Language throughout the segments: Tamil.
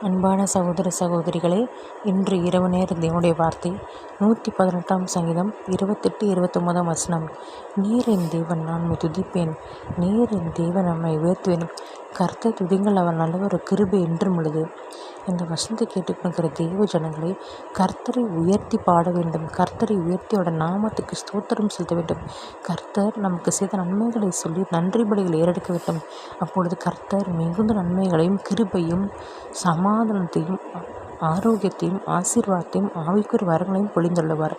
அன்பான சகோதர சகோதரிகளே, இன்று இரவு நேர தேவனுடைய வார்த்தை 118 சங்கீதம் 28-29 வசனம். நீர் என் தேவன், நான் உம்மை துதிப்பேன். நீர் என் தேவன், நம்மை உயர்த்துவேன். கர்த்தர் துதிங்கள், அவர் நல்லவர், கிருபை என்றும் உள்ளது. இந்த வசனத்தை கேட்டுக்கொண்டிருக்கிற தேவ ஜனங்களை, கர்த்தரை உயர்த்தி பாட வேண்டும். கர்த்தரை உயர்த்தி அவருடைய நாமத்துக்கு ஸ்தோத்திரம் செலுத்த வேண்டும். கர்த்தர் நமக்கு செய்த நன்மைகளை சொல்லி நன்றி பலிகளை ஏறெடுக்க வேண்டும். அப்பொழுது கர்த்தர் மிகுந்த நன்மைகளையும் கிருபையும் சமாதானத்தையும் ஆரோக்கியத்தையும் ஆசீர்வாதத்தையும் ஆவிக்குரிய வரங்களையும் பொழிந்துள்ளுவார்.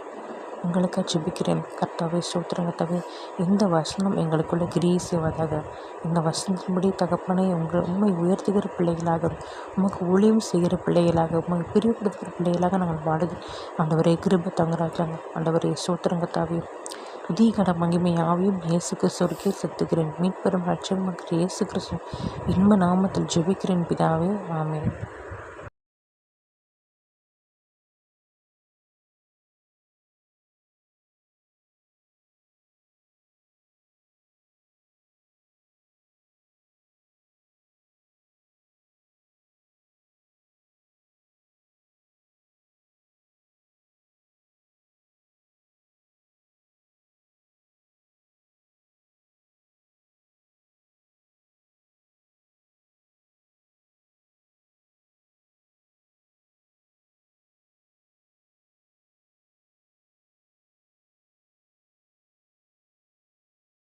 உங்களுக்காக ஜெபிக்கிறேன். கர்த்தாவே, ஸ்தோத்திரம் கர்த்தாவே, இந்த வசனம் எங்களுக்குள்ள கிரியை செய்வதாக. இந்த வசனத்தின்படி தகப்பனே, உம்மை உயர்த்துகிற பிள்ளைகளாக, உமக்கு ஊழியம் செய்கிற பிள்ளைகளாக, உமக்கு பிரியப்படுத்துகிற பிள்ளைகளாக நாங்கள் பாடுது. ஆண்டவரே, கிருபை தங்கராஜாங்க. ஆண்டவரே, ஸ்தோத்திரம் கர்த்தாவே, துதிகட மகிமை ஆவியும் இயேசு கிறிஸ்துவுக்கே செலுத்துகிறேன். மீட்பெரும் ரட்சகரும் இயேசு கிறிஸ்து இன்ப நாமத்தில் ஜெபிக்கிறேன் பிதாவே, ஆமென்.